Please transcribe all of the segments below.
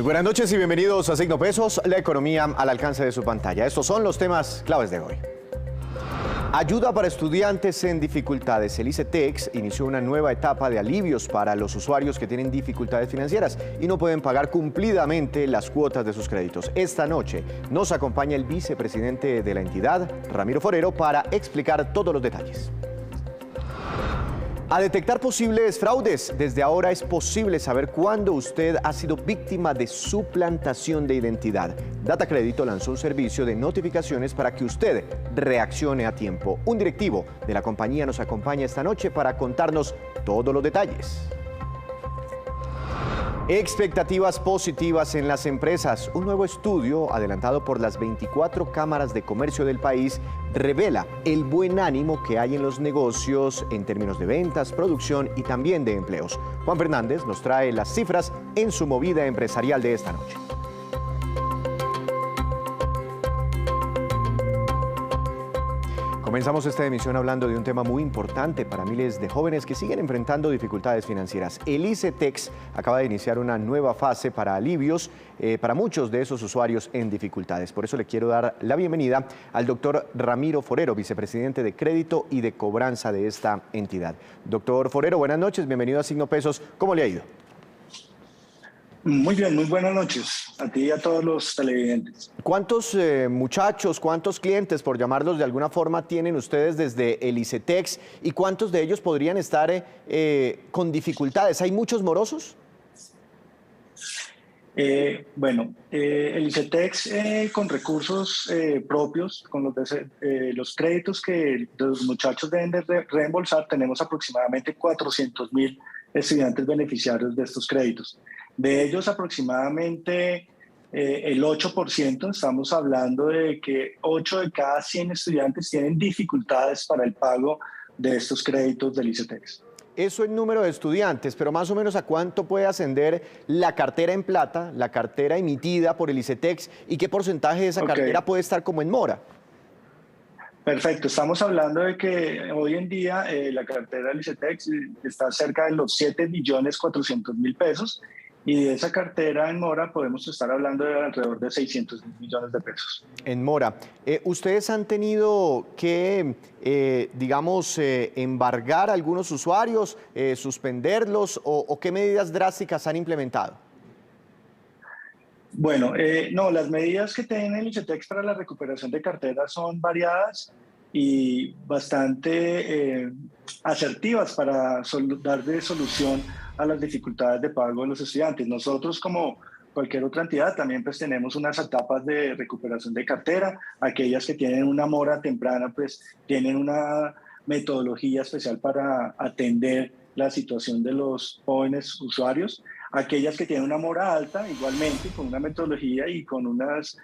Muy buenas noches y bienvenidos a Signo Pesos, la economía al alcance de su pantalla. Estos son los temas claves de hoy. Ayuda para estudiantes en dificultades. El ICETEX inició una nueva etapa de alivios para los usuarios que tienen dificultades financieras y no pueden pagar cumplidamente las cuotas de sus créditos. Esta noche nos acompaña el vicepresidente de la entidad, Ramiro Forero, para explicar todos los detalles. A detectar posibles fraudes. Desde ahora es posible saber cuándo usted ha sido víctima de suplantación de identidad. Data Crédito lanzó un servicio de notificaciones para que usted reaccione a tiempo. Un directivo de la compañía nos acompaña esta noche para contarnos todos los detalles. Expectativas positivas en las empresas. Un nuevo estudio adelantado por las 24 cámaras de comercio del país revela el buen ánimo que hay en los negocios en términos de ventas, producción y también de empleos. Juan Fernández nos trae las cifras en su movida empresarial de esta noche. Comenzamos esta emisión hablando de un tema muy importante para miles de jóvenes que siguen enfrentando dificultades financieras. El ICETEX acaba de iniciar una nueva fase para alivios para muchos de esos usuarios en dificultades. Por eso le quiero dar la bienvenida al doctor Ramiro Forero, vicepresidente de Crédito y de Cobranza de esta entidad. Doctor Forero, buenas noches, bienvenido a Signo Pesos. ¿Cómo le ha ido? Muy bien, muy buenas noches a ti y a todos los televidentes. ¿Cuántos muchachos, cuántos clientes, por llamarlos de alguna forma, tienen ustedes desde el ICETEX y cuántos de ellos podrían estar con dificultades? ¿Hay muchos morosos? El ICETEX con recursos propios, con los créditos que los muchachos deben de reembolsar, tenemos aproximadamente 400.000 estudiantes beneficiarios de estos créditos. De ellos aproximadamente el 8%, estamos hablando de que 8 de cada 100 estudiantes tienen dificultades para el pago de estos créditos del ICETEX. Eso es número de estudiantes, pero más o menos ¿a cuánto puede ascender la cartera en plata, la cartera emitida por el ICETEX y qué porcentaje de esa cartera puede estar como en mora? Perfecto, estamos hablando de que hoy en día la cartera del ICETEX está cerca de los 7.400.000 pesos y de esa cartera en mora podemos estar hablando de alrededor de 600.000 millones de pesos. En mora. ¿Ustedes han tenido que, embargar a algunos usuarios, suspenderlos o qué medidas drásticas han implementado? Bueno, no, las medidas que tiene el ICETEX para la recuperación de carteras son variadas y bastante asertivas para darle solución a las dificultades de pago de los estudiantes. Nosotros, como cualquier otra entidad, también pues tenemos unas etapas de recuperación de cartera. Aquellas que tienen una mora temprana pues tienen una metodología especial para atender la situación de los jóvenes usuarios. Aquellas que tienen una mora alta, igualmente, con una metodología y con unas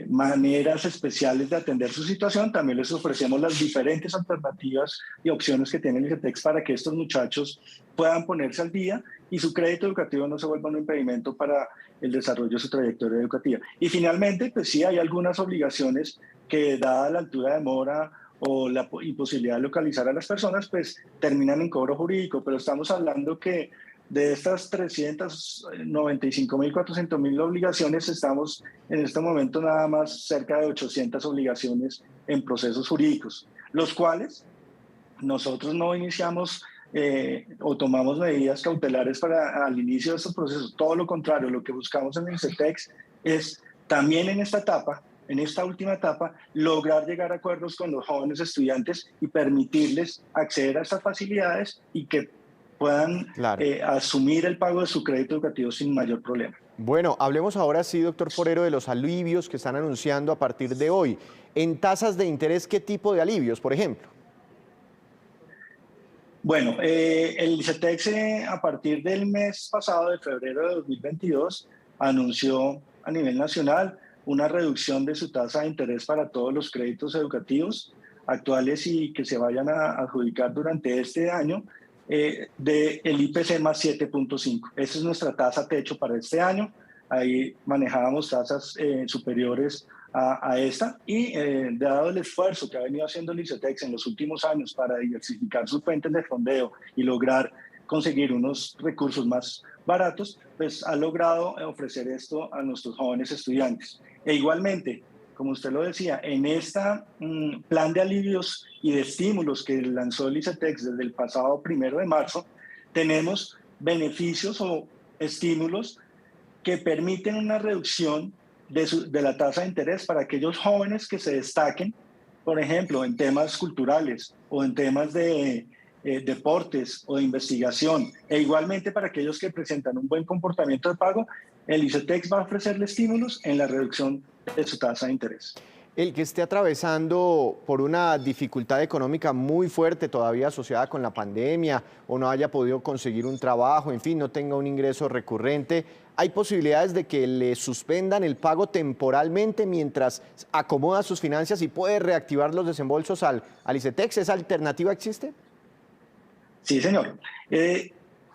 maneras especiales de atender su situación, también les ofrecemos las diferentes alternativas y opciones que tiene el ICETEX para que estos muchachos puedan ponerse al día y su crédito educativo no se vuelva un impedimento para el desarrollo de su trayectoria educativa. Y finalmente, pues sí, hay algunas obligaciones que, dada la altura de mora o la imposibilidad de localizar a las personas, pues terminan en cobro jurídico, pero estamos hablando que de estas 395.000, 400.000 obligaciones, estamos en este momento nada más cerca de 800 obligaciones en procesos jurídicos, los cuales nosotros no iniciamos o tomamos medidas cautelares al inicio de estos procesos. Todo lo contrario, lo que buscamos en el ICETEX es también en esta etapa, en esta última etapa, lograr llegar a acuerdos con los jóvenes estudiantes y permitirles acceder a estas facilidades y que puedan asumir el pago de su crédito educativo sin mayor problema. Bueno, hablemos ahora sí, doctor Forero, de los alivios que están anunciando a partir de hoy. En tasas de interés, ¿qué tipo de alivios, por ejemplo? Bueno, el ICETEX a partir del mes pasado, de febrero de 2022, anunció a nivel nacional una reducción de su tasa de interés para todos los créditos educativos actuales y que se vayan a adjudicar durante este año, del IPC más 7.5. Esa es nuestra tasa techo para este año. Ahí manejábamos tasas superiores a esta y dado el esfuerzo que ha venido haciendo el ICETEX en los últimos años para diversificar sus fuentes de fondeo y lograr conseguir unos recursos más baratos, pues ha logrado ofrecer esto a nuestros jóvenes estudiantes. E igualmente, como usted lo decía, en este plan de alivios y de estímulos que lanzó el ICETEX desde el pasado 1 de marzo, tenemos beneficios o estímulos que permiten una reducción de la tasa de interés para aquellos jóvenes que se destaquen, por ejemplo, en temas culturales o en temas de deportes o de investigación. E igualmente para aquellos que presentan un buen comportamiento de pago, el ICETEX va a ofrecerle estímulos en la reducción de su tasa de interés. El que esté atravesando por una dificultad económica muy fuerte todavía asociada con la pandemia o no haya podido conseguir un trabajo, en fin, no tenga un ingreso recurrente, ¿hay posibilidades de que le suspendan el pago temporalmente mientras acomoda sus finanzas y puede reactivar los desembolsos al ICETEX? ¿Esa alternativa existe? Sí, señor.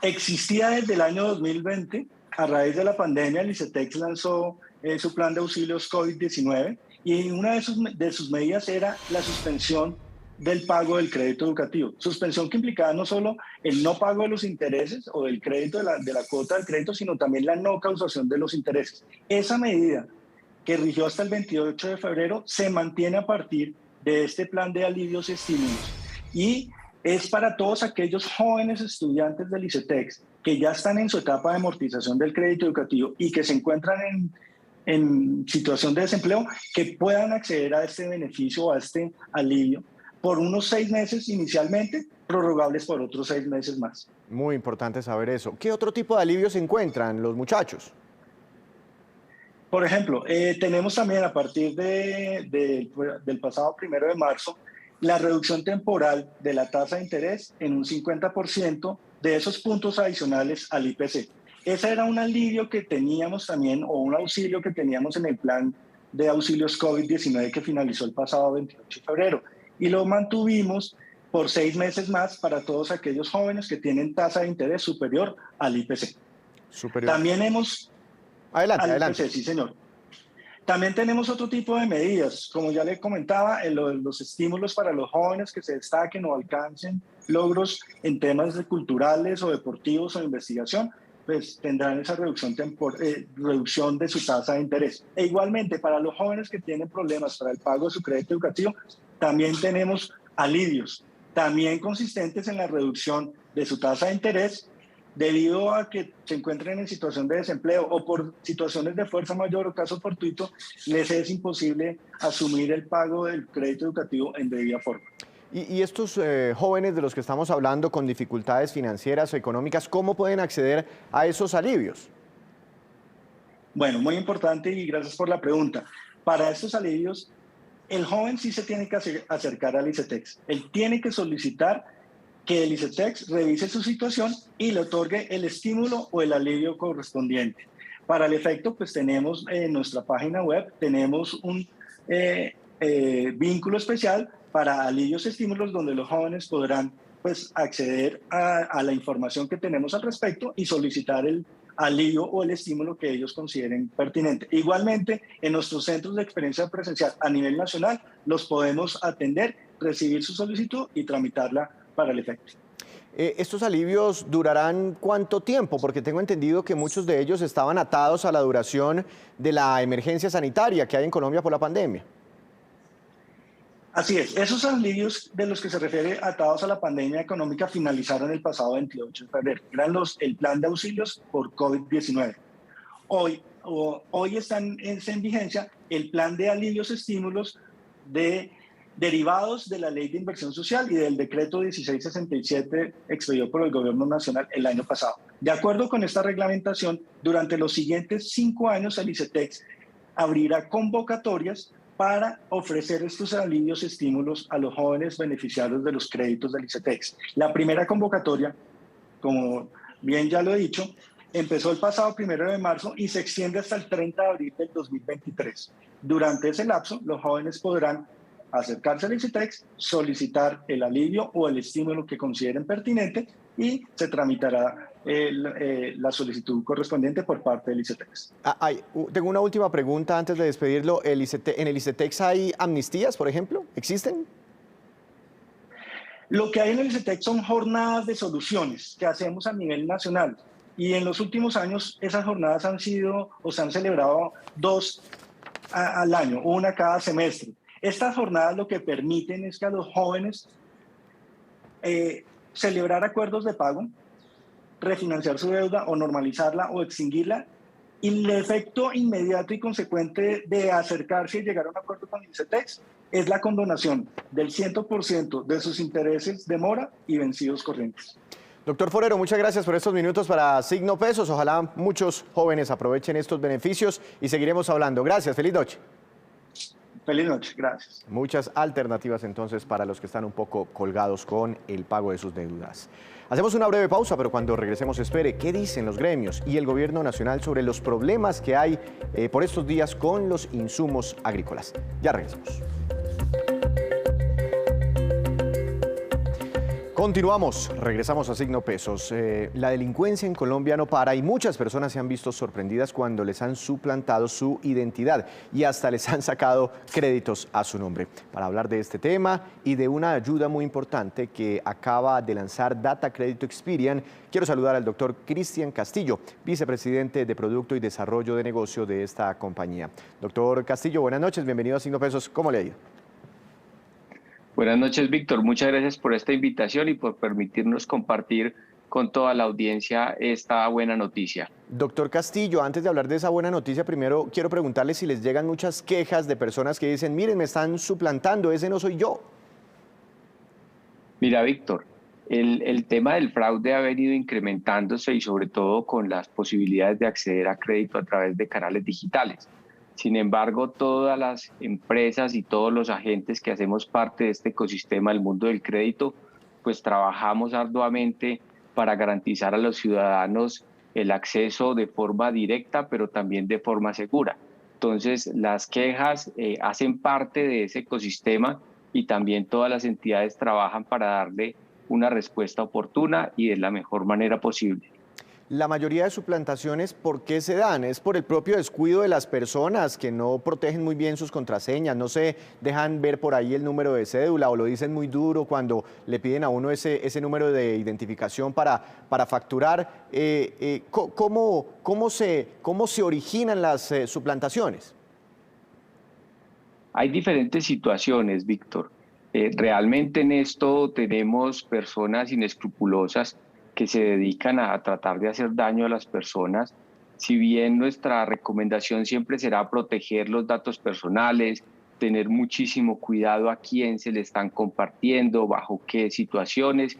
Existía desde el año 2020, a raíz de la pandemia, el ICETEX lanzó su plan de auxilios COVID-19 y una de sus medidas era la suspensión del pago del crédito educativo. Suspensión que implicaba no solo el no pago de los intereses o del crédito, de la cuota del crédito, sino también la no causación de los intereses. Esa medida, que rigió hasta el 28 de febrero, se mantiene a partir de este plan de alivios y estímulos. Y es para todos aquellos jóvenes estudiantes del ICETEX que ya están en su etapa de amortización del crédito educativo y que se encuentran en situación de desempleo, que puedan acceder a este beneficio o a este alivio por unos 6 meses inicialmente, prorrogables por otros 6 meses más. Muy importante saber eso. ¿Qué otro tipo de alivios se encuentran los muchachos? Por ejemplo, tenemos también a partir del pasado 1 de marzo la reducción temporal de la tasa de interés en un 50% de esos puntos adicionales al IPC. Ese era un alivio que teníamos también, o un auxilio que teníamos en el plan de auxilios COVID-19 que finalizó el pasado 28 de febrero. Y lo mantuvimos por 6 meses más para todos aquellos jóvenes que tienen tasa de interés superior al IPC. Superior. También hemos... Adelante, al adelante. IPC, sí, señor. También tenemos otro tipo de medidas, como ya le comentaba, los estímulos para los jóvenes que se destaquen o alcancen logros en temas culturales o deportivos o de investigación, pues tendrán esa reducción de su tasa de interés. E igualmente, para los jóvenes que tienen problemas para el pago de su crédito educativo, también tenemos alivios, también consistentes en la reducción de su tasa de interés, debido a que se encuentren en situación de desempleo o por situaciones de fuerza mayor o caso fortuito, les es imposible asumir el pago del crédito educativo en debida forma. Y estos jóvenes de los que estamos hablando con dificultades financieras o económicas, ¿cómo pueden acceder a esos alivios? Bueno, muy importante y gracias por la pregunta. Para estos alivios, el joven sí se tiene que acercar al ICETEX. Él tiene que solicitar que el ICETEX revise su situación y le otorgue el estímulo o el alivio correspondiente. Para el efecto, pues tenemos en nuestra página web, tenemos un vínculo especial para alivios y estímulos donde los jóvenes podrán pues acceder a la información que tenemos al respecto y solicitar el alivio o el estímulo que ellos consideren pertinente. Igualmente, en nuestros centros de experiencia presencial a nivel nacional, los podemos atender, recibir su solicitud y tramitarla para el efecto. ¿Estos alivios durarán cuánto tiempo? Porque tengo entendido que muchos de ellos estaban atados a la duración de la emergencia sanitaria que hay en Colombia por la pandemia. Así es, esos alivios de los que se refiere atados a la pandemia económica finalizaron el pasado 28 de febrero. Eran el plan de auxilios por COVID-19. Hoy están en vigencia el plan de alivios y estímulos derivados de la Ley de Inversión Social y del decreto 1667 expedido por el Gobierno Nacional el año pasado. De acuerdo con esta reglamentación, durante los siguientes 5 años el ICETEX abrirá convocatorias para ofrecer estos alivios y estímulos a los jóvenes beneficiarios de los créditos del ICETEX. La primera convocatoria, como bien ya lo he dicho, empezó el pasado 1 de marzo y se extiende hasta el 30 de abril del 2023. Durante ese lapso, los jóvenes podrán acercarse al ICETEX, solicitar el alivio o el estímulo que consideren pertinente y se tramitará la solicitud correspondiente por parte del ICETEX. Tengo una última pregunta antes de despedirlo. ¿En el ICETEX hay amnistías, por ejemplo? ¿Existen? Lo que hay en el ICETEX son jornadas de soluciones que hacemos a nivel nacional. Y en los últimos años esas jornadas han sido o se han celebrado 2 al año, una cada semestre. Estas jornadas lo que permiten es que a los jóvenes celebrar acuerdos de pago, refinanciar su deuda o normalizarla o extinguirla. Y el efecto inmediato y consecuente de acercarse y llegar a un acuerdo con el ICETEX es la condonación del 100% de sus intereses de mora y vencidos corrientes. Doctor Forero, muchas gracias por estos minutos para Signo Pesos. Ojalá muchos jóvenes aprovechen estos beneficios y seguiremos hablando. Gracias, feliz noche. Feliz noche, gracias. Muchas alternativas entonces para los que están un poco colgados con el pago de sus deudas. Hacemos una breve pausa, pero cuando regresemos espere qué dicen los gremios y el gobierno nacional sobre los problemas que hay por estos días con los insumos agrícolas. Ya regresamos. Continuamos, regresamos a Signo Pesos. La delincuencia en Colombia no para y muchas personas se han visto sorprendidas cuando les han suplantado su identidad y hasta les han sacado créditos a su nombre. Para hablar de este tema y de una ayuda muy importante que acaba de lanzar Data Crédito Experian, quiero saludar al doctor Cristian Castillo, vicepresidente de Producto y Desarrollo de Negocio de esta compañía. Doctor Castillo, buenas noches, bienvenido a Signo Pesos. ¿Cómo le ha ido? Buenas noches, Víctor. Muchas gracias por esta invitación y por permitirnos compartir con toda la audiencia esta buena noticia. Doctor Castillo, antes de hablar de esa buena noticia, primero quiero preguntarle si les llegan muchas quejas de personas que dicen, miren, me están suplantando, ese no soy yo. Mira, Víctor, el tema del fraude ha venido incrementándose y sobre todo con las posibilidades de acceder a crédito a través de canales digitales. Sin embargo, todas las empresas y todos los agentes que hacemos parte de este ecosistema del mundo del crédito, pues trabajamos arduamente para garantizar a los ciudadanos el acceso de forma directa, pero también de forma segura. Entonces, las quejas hacen parte de ese ecosistema y también todas las entidades trabajan para darle una respuesta oportuna y de la mejor manera posible. La mayoría de suplantaciones, ¿por qué se dan? ¿Es por el propio descuido de las personas que no protegen muy bien sus contraseñas? ¿No se dejan ver por ahí el número de cédula o lo dicen muy duro cuando le piden a uno ese número de identificación para facturar? ¿Cómo se originan las suplantaciones? Hay diferentes situaciones, Víctor. Realmente en esto tenemos personas inescrupulosas que se dedican a tratar de hacer daño a las personas. Si bien nuestra recomendación siempre será proteger los datos personales, tener muchísimo cuidado a quién se le están compartiendo, bajo qué situaciones,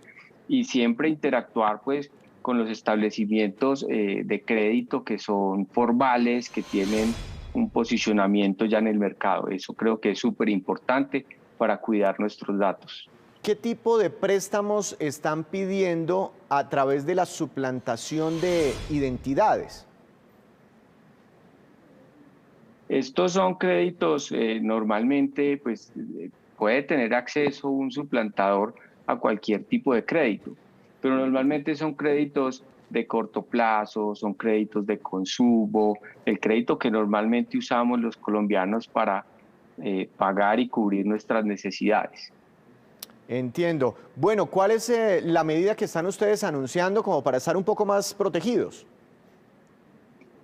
y siempre interactuar pues con los establecimientos de crédito que son formales, que tienen un posicionamiento ya en el mercado. Eso creo que es súper importante para cuidar nuestros datos. ¿Qué tipo de préstamos están pidiendo a través de la suplantación de identidades? Estos son créditos, normalmente pues, puede tener acceso un suplantador a cualquier tipo de crédito, pero normalmente son créditos de corto plazo, son créditos de consumo, el crédito que normalmente usamos los colombianos para pagar y cubrir nuestras necesidades. Entiendo. Bueno, ¿cuál es la medida que están ustedes anunciando como para estar un poco más protegidos?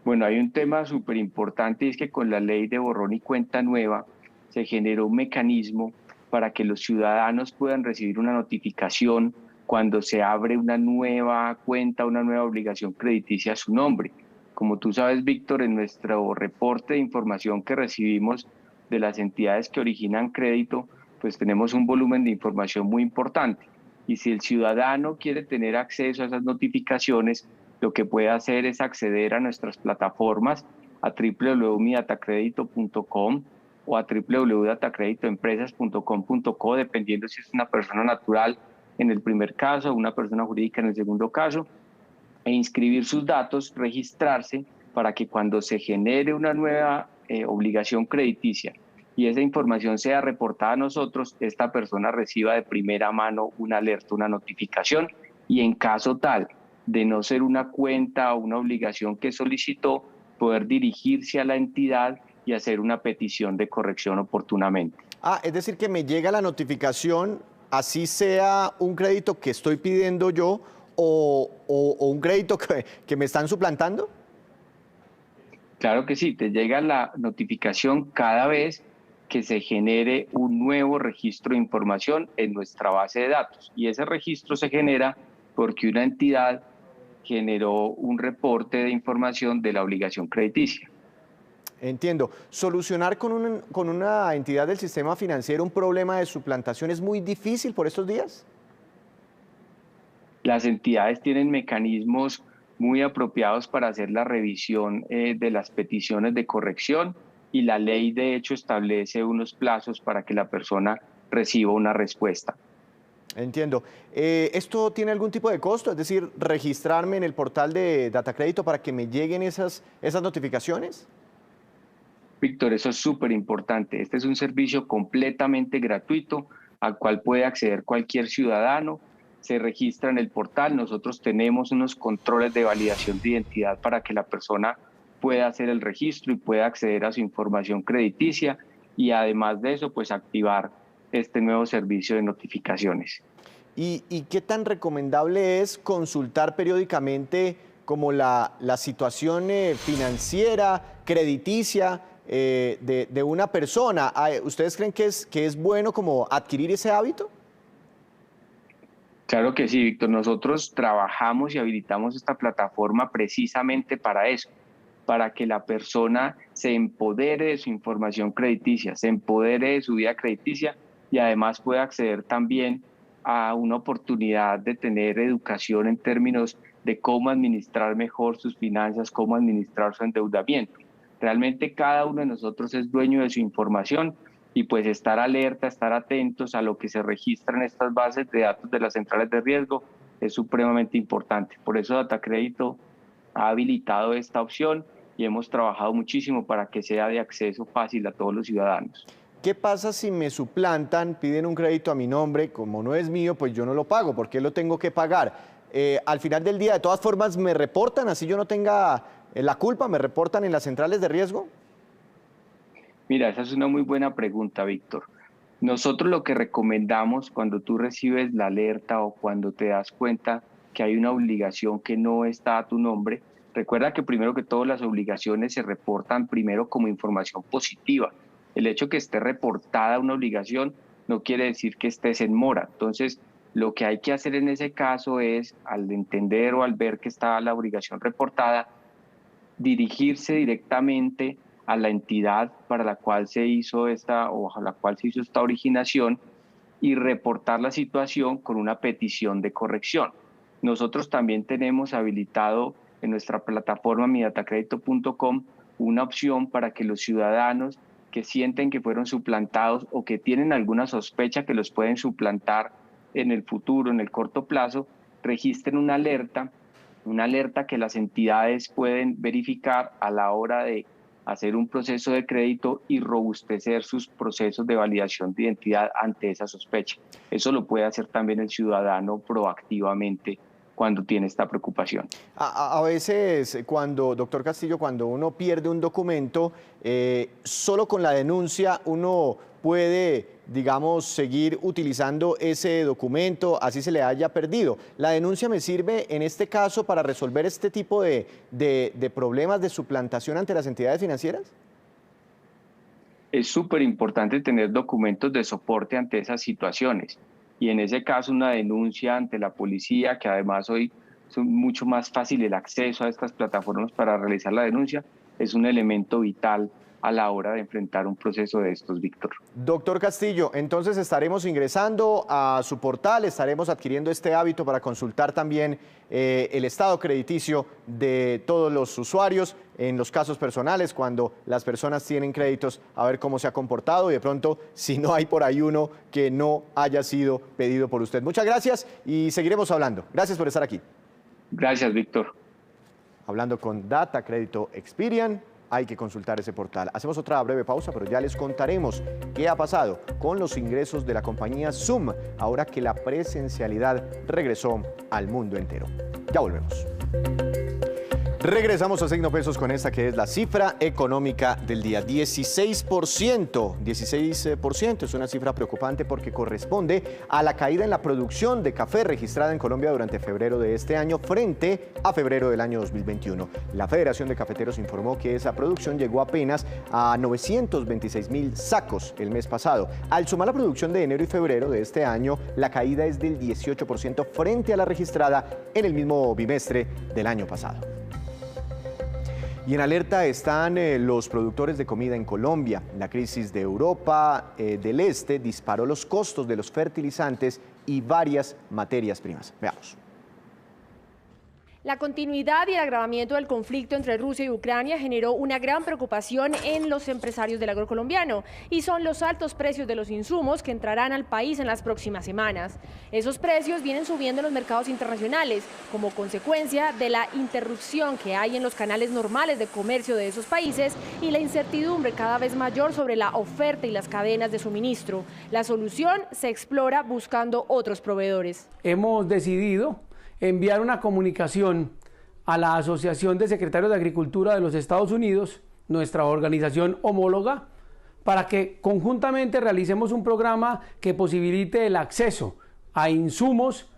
Bueno, hay un tema súper importante y es que con la ley de borrón y cuenta nueva se generó un mecanismo para que los ciudadanos puedan recibir una notificación cuando se abre una nueva cuenta, una nueva obligación crediticia a su nombre. Como tú sabes, Víctor, en nuestro reporte de información que recibimos de las entidades que originan crédito, pues tenemos un volumen de información muy importante. Y si el ciudadano quiere tener acceso a esas notificaciones, lo que puede hacer es acceder a nuestras plataformas a www.midatacredito.com o a www.datacreditoempresas.com.co, dependiendo si es una persona natural en el primer caso o una persona jurídica en el segundo caso, e inscribir sus datos, registrarse para que cuando se genere una nueva obligación crediticia y esa información sea reportada a nosotros, esta persona reciba de primera mano una alerta, una notificación, y en caso tal de no ser una cuenta o una obligación que solicitó, poder dirigirse a la entidad y hacer una petición de corrección oportunamente. Ah, es decir que me llega la notificación así sea un crédito que estoy pidiendo yo o un crédito que me están suplantando? Claro que sí, te llega la notificación cada vez que se genere un nuevo registro de información en nuestra base de datos. Y ese registro se genera porque una entidad generó un reporte de información de la obligación crediticia. Entiendo. Solucionar con una entidad del sistema financiero un problema de suplantación es muy difícil por estos días. Las entidades tienen mecanismos muy apropiados para hacer la revisión de las peticiones de corrección y la ley de hecho establece unos plazos para que la persona reciba una respuesta. Entiendo. ¿Esto tiene algún tipo de costo? Es decir, registrarme en el portal de Datacrédito para que me lleguen esas notificaciones. Víctor, eso es súper importante. Este es un servicio completamente gratuito al cual puede acceder cualquier ciudadano. Se registra en el portal. Nosotros tenemos unos controles de validación de identidad para que la persona pueda hacer el registro y pueda acceder a su información crediticia y además de eso, pues activar este nuevo servicio de notificaciones. ¿Y qué tan recomendable es consultar periódicamente como la situación financiera, crediticia de una persona? ¿Ustedes creen que es bueno como adquirir ese hábito? Claro que sí, Víctor. Nosotros trabajamos y habilitamos esta plataforma precisamente para eso, para que la persona se empodere de su información crediticia, se empodere de su vida crediticia y además pueda acceder también a una oportunidad de tener educación en términos de cómo administrar mejor sus finanzas, cómo administrar su endeudamiento. Realmente cada uno de nosotros es dueño de su información y pues estar alerta, estar atentos a lo que se registra en estas bases de datos de las centrales de riesgo es supremamente importante. Por eso Datacrédito ha habilitado esta opción y hemos trabajado muchísimo para que sea de acceso fácil a todos los ciudadanos. ¿Qué pasa si me suplantan, piden un crédito a mi nombre, como no es mío, pues yo no lo pago? ¿Por qué lo tengo que pagar? Al final del día, de todas formas, ¿me reportan así yo no tenga la culpa? ¿Me reportan en las centrales de riesgo? Mira, esa es una muy buena pregunta, Víctor. Nosotros lo que recomendamos cuando tú recibes la alerta o cuando te das cuenta que hay una obligación que no está a tu nombre, recuerda que primero que todo las obligaciones se reportan primero como información positiva. El hecho que esté reportada una obligación no quiere decir que estés en mora. Entonces, lo que hay que hacer en ese caso es, al entender o al ver que está la obligación reportada, dirigirse directamente a la entidad para la cual se hizo esta o bajo la cual se hizo esta originación y reportar la situación con una petición de corrección. Nosotros también tenemos habilitado en nuestra plataforma midatacredito.com una opción para que los ciudadanos que sienten que fueron suplantados o que tienen alguna sospecha que los pueden suplantar en el futuro, en el corto plazo, registren una alerta que las entidades pueden verificar a la hora de hacer un proceso de crédito y robustecer sus procesos de validación de identidad ante esa sospecha. Eso lo puede hacer también el ciudadano proactivamente cuando tiene esta preocupación. A veces, doctor Castillo, cuando uno pierde un documento, solo con la denuncia uno puede, digamos, seguir utilizando ese documento, así se le haya perdido. ¿La denuncia me sirve en este caso para resolver este tipo de problemas de suplantación ante las entidades financieras? Es súper importante tener documentos de soporte ante esas situaciones. Y en ese caso una denuncia ante la policía, que además hoy es mucho más fácil el acceso a estas plataformas para realizar la denuncia, es un elemento vital a la hora de enfrentar un proceso de estos, Víctor. Doctor Castillo, entonces estaremos ingresando a su portal, estaremos adquiriendo este hábito para consultar también el estado crediticio de todos los usuarios en los casos personales, cuando las personas tienen créditos, a ver cómo se ha comportado y de pronto si no hay por ahí uno que no haya sido pedido por usted. Muchas gracias y seguiremos hablando. Gracias por estar aquí. Gracias, Víctor. Hablando con Datacrédito Experian. Hay que consultar ese portal. Hacemos otra breve pausa, pero ya les contaremos qué ha pasado con los ingresos de la compañía Zoom, ahora que la presencialidad regresó al mundo entero. Ya volvemos. Regresamos a Signo Pesos con esta que es la cifra económica del día. 16% es una cifra preocupante porque corresponde a la caída en la producción de café registrada en Colombia durante febrero de este año frente a febrero del año 2021. La Federación de Cafeteros informó que esa producción llegó apenas a 926.000 sacos el mes pasado. Al sumar la producción de enero y febrero de este año, la caída es del 18% frente a la registrada en el mismo bimestre del año pasado. Y en alerta están los productores de comida en Colombia. La crisis de Europa del Este disparó los costos de los fertilizantes y varias materias primas. Veamos. La continuidad y el agravamiento del conflicto entre Rusia y Ucrania generó una gran preocupación en los empresarios del agrocolombiano y son los altos precios de los insumos que entrarán al país en las próximas semanas. Esos precios vienen subiendo en los mercados internacionales como consecuencia de la interrupción que hay en los canales normales de comercio de esos países y la incertidumbre cada vez mayor sobre la oferta y las cadenas de suministro. La solución se explora buscando otros proveedores. Hemos decidido enviar una comunicación a la Asociación de Secretarios de Agricultura de los Estados Unidos, nuestra organización homóloga, para que conjuntamente realicemos un programa que posibilite el acceso a insumos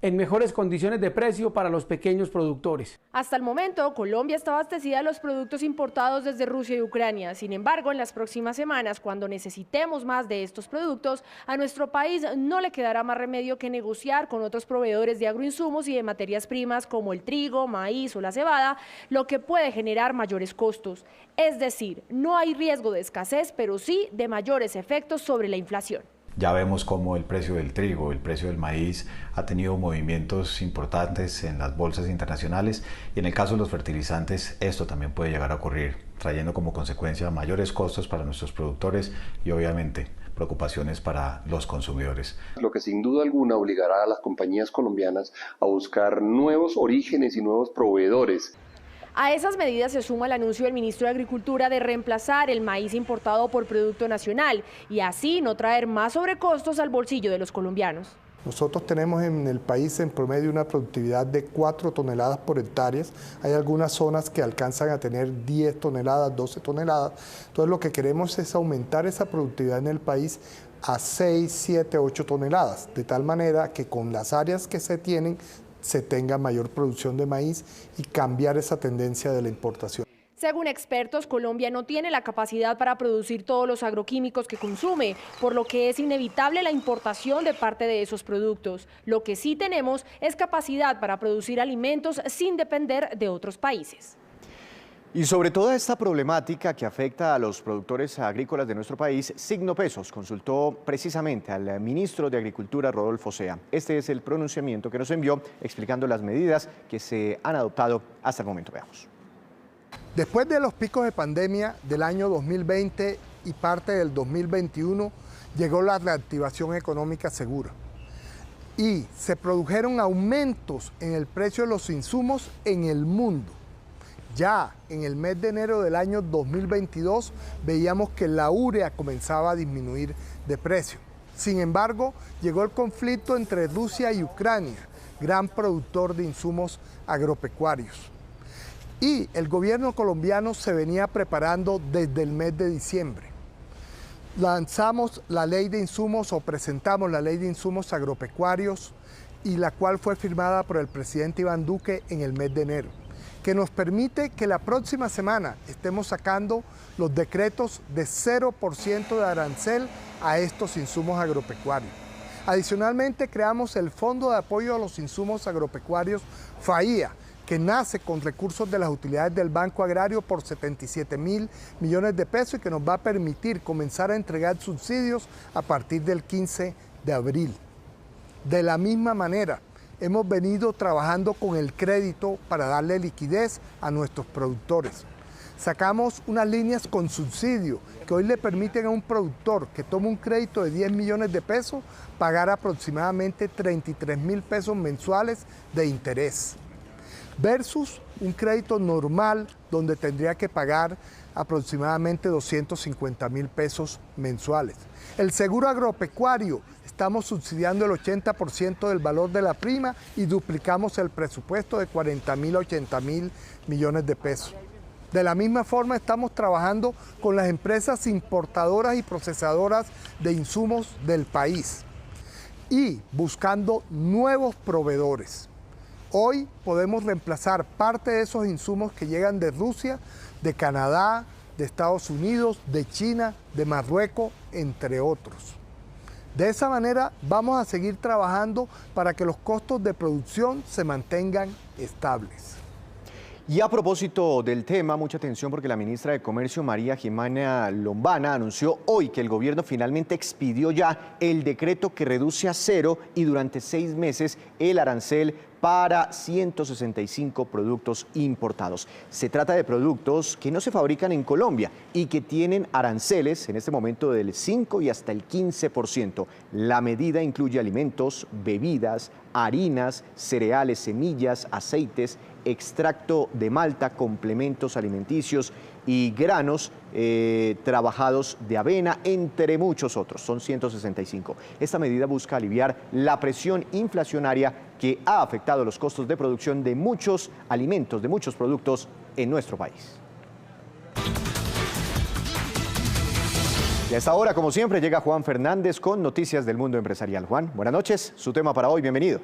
en mejores condiciones de precio para los pequeños productores. Hasta el momento, Colombia está abastecida de los productos importados desde Rusia y Ucrania. Sin embargo, en las próximas semanas, cuando necesitemos más de estos productos, a nuestro país no le quedará más remedio que negociar con otros proveedores de agroinsumos y de materias primas como el trigo, maíz o la cebada, lo que puede generar mayores costos. Es decir, no hay riesgo de escasez, pero sí de mayores efectos sobre la inflación. Ya vemos cómo el precio del trigo, el precio del maíz ha tenido movimientos importantes en las bolsas internacionales y en el caso de los fertilizantes esto también puede llegar a ocurrir, trayendo como consecuencia mayores costos para nuestros productores y obviamente preocupaciones para los consumidores. Lo que sin duda alguna obligará a las compañías colombianas a buscar nuevos orígenes y nuevos proveedores. A esas medidas se suma el anuncio del ministro de Agricultura de reemplazar el maíz importado por producto nacional y así no traer más sobrecostos al bolsillo de los colombianos. Nosotros tenemos en el país en promedio una productividad de 4 toneladas por hectárea. Hay algunas zonas que alcanzan a tener 10 toneladas, 12 toneladas. Entonces lo que queremos es aumentar esa productividad en el país a 6, 7, 8 toneladas, de tal manera que con las áreas que se tienen se tenga mayor producción de maíz y cambiar esa tendencia de la importación. Según expertos, Colombia no tiene la capacidad para producir todos los agroquímicos que consume, por lo que es inevitable la importación de parte de esos productos. Lo que sí tenemos es capacidad para producir alimentos sin depender de otros países. Y sobre toda esta problemática que afecta a los productores agrícolas de nuestro país, Signo Pesos consultó precisamente al ministro de Agricultura, Rodolfo Sea. Este es el pronunciamiento que nos envió explicando las medidas que se han adoptado hasta el momento. Veamos. Después de los picos de pandemia del año 2020 y parte del 2021, llegó la reactivación económica segura y se produjeron aumentos en el precio de los insumos en el mundo. Ya en el mes de enero del año 2022 veíamos que la urea comenzaba a disminuir de precio. Sin embargo, llegó el conflicto entre Rusia y Ucrania, gran productor de insumos agropecuarios. Y el gobierno colombiano se venía preparando desde el mes de diciembre. Lanzamos la ley de insumos o presentamos la ley de insumos agropecuarios y la cual fue firmada por el presidente Iván Duque en el mes de enero, que nos permite que la próxima semana estemos sacando los decretos de 0% de arancel a estos insumos agropecuarios. Adicionalmente, creamos el Fondo de Apoyo a los Insumos Agropecuarios, FAIA, que nace con recursos de las utilidades del Banco Agrario por 77.000 millones de pesos y que nos va a permitir comenzar a entregar subsidios a partir del 15 de abril. De la misma manera, hemos venido trabajando con el crédito para darle liquidez a nuestros productores. Sacamos unas líneas con subsidio que hoy le permiten a un productor que toma un crédito de 10 millones de pesos pagar aproximadamente 33.000 pesos mensuales de interés, versus un crédito normal donde tendría que pagar aproximadamente 250.000 pesos mensuales. El seguro agropecuario estamos subsidiando el 80% del valor de la prima y duplicamos el presupuesto de 40.000 a 80.000 millones de pesos. De la misma forma, estamos trabajando con las empresas importadoras y procesadoras de insumos del país y buscando nuevos proveedores. Hoy podemos reemplazar parte de esos insumos que llegan de Rusia, de Canadá, de Estados Unidos, de China, de Marruecos, entre otros. De esa manera vamos a seguir trabajando para que los costos de producción se mantengan estables. Y a propósito del tema, mucha atención porque la ministra de Comercio, María Jimena Lombana, anunció hoy que el gobierno finalmente expidió ya el decreto que reduce a cero y durante 6 meses el arancel para 165 productos importados. Se trata de productos que no se fabrican en Colombia y que tienen aranceles en este momento del 5 y hasta el 15%. La medida incluye alimentos, bebidas, harinas, cereales, semillas, aceites, extracto de malta, complementos alimenticios y granos trabajados de avena, entre muchos otros. Son 165. Esta medida busca aliviar la presión inflacionaria que ha afectado los costos de producción de muchos alimentos, de muchos productos en nuestro país. Y a esta hora, como siempre, llega Juan Fernández con noticias del mundo empresarial. Juan, buenas noches. Su tema para hoy, bienvenido.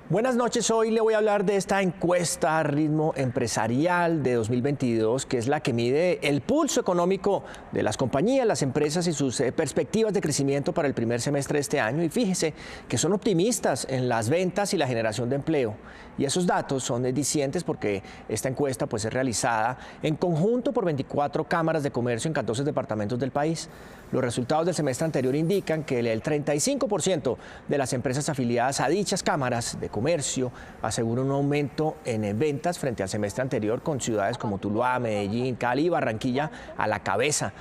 Buenas noches, hoy le voy a hablar de esta encuesta Ritmo Empresarial de 2022, que es la que mide el pulso económico de las compañías, las empresas y sus perspectivas de crecimiento para el primer semestre de este año. Y fíjese que son optimistas en las ventas y la generación de empleo. Y esos datos son dicientes porque esta encuesta pues, es realizada en conjunto por 24 cámaras de comercio en 14 departamentos del país. Los resultados del semestre anterior indican que el 35% de las empresas afiliadas a dichas cámaras de comercio asegura un aumento en ventas frente al semestre anterior, con ciudades como Tuluá, Medellín, Cali y Barranquilla a la cabeza.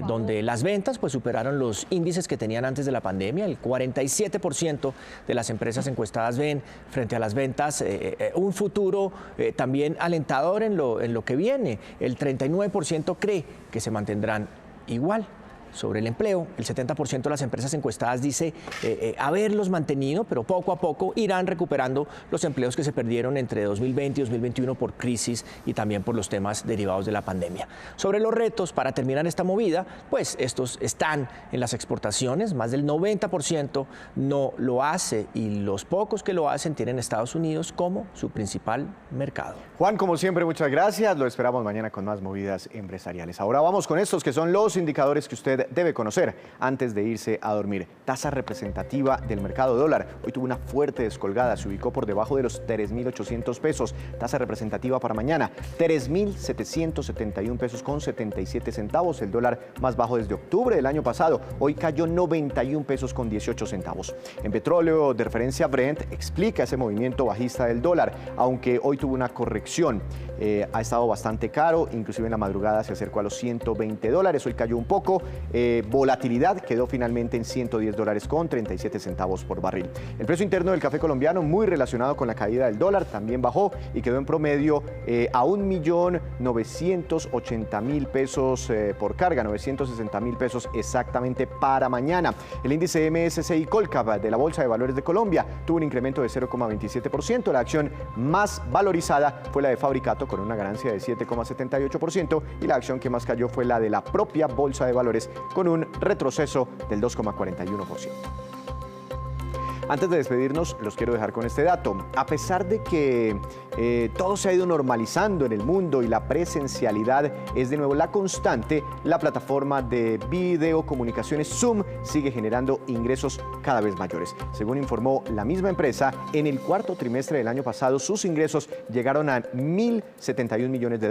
Donde las ventas pues superaron los índices que tenían antes de la pandemia. El 47% de las empresas encuestadas ven frente a las ventas un futuro también alentador en lo que viene. El 39% cree que se mantendrán igual. Sobre el empleo, el 70% de las empresas encuestadas dice haberlos mantenido, pero poco a poco irán recuperando los empleos que se perdieron entre 2020 y 2021 por crisis y también por los temas derivados de la pandemia. Sobre los retos para terminar esta movida, pues estos están en las exportaciones, más del 90% no lo hace y los pocos que lo hacen tienen Estados Unidos como su principal mercado. Juan, como siempre, muchas gracias. Lo esperamos mañana con más movidas empresariales. Ahora vamos con estos que son los indicadores que usted debe conocer antes de irse a dormir. Tasa representativa del mercado dólar. Hoy tuvo una fuerte descolgada, se ubicó por debajo de los 3.800 pesos. Tasa representativa para mañana, 3.771 pesos con 77 centavos. El dólar más bajo desde octubre del año pasado. Hoy cayó 91 pesos con 18 centavos. En petróleo de referencia Brent explica ese movimiento bajista del dólar, aunque hoy tuvo una corrección. Ha estado bastante caro, inclusive en la madrugada se acercó a los $120. Hoy cayó un poco. Volatilidad quedó finalmente en $110 con 37 centavos por barril. El precio interno del café colombiano, muy relacionado con la caída del dólar, también bajó y quedó en promedio a 1.980.000 pesos por carga, 960.000 pesos exactamente para mañana. El índice MSCI Colcap de la Bolsa de Valores de Colombia tuvo un incremento de 0,27%. La acción más valorizada fue la de Fabricato con una ganancia de 7,78% y la acción que más cayó fue la de la propia Bolsa de Valores con un retroceso del 2,41%. Antes de despedirnos, los quiero dejar con este dato. A pesar de que todo se ha ido normalizando en el mundo y la presencialidad es de nuevo la constante, la plataforma de videocomunicaciones Zoom sigue generando ingresos cada vez mayores. Según informó la misma empresa, en el cuarto trimestre del año pasado sus ingresos llegaron a $1.071 millones.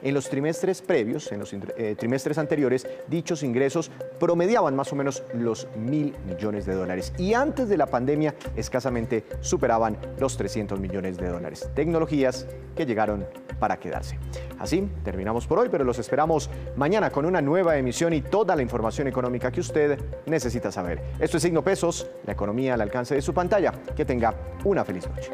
En los trimestres previos, en los trimestres anteriores, dichos ingresos promediaban más o menos los $1.000 millones. Y antes de la pandemia, escasamente superaban los $300 millones. Tecnologías que llegaron para quedarse. Así terminamos por hoy, pero los esperamos mañana con una nueva emisión y toda la información económica que usted necesita saber. Esto es Signo Pesos, la economía al alcance de su pantalla. Que tenga una feliz noche.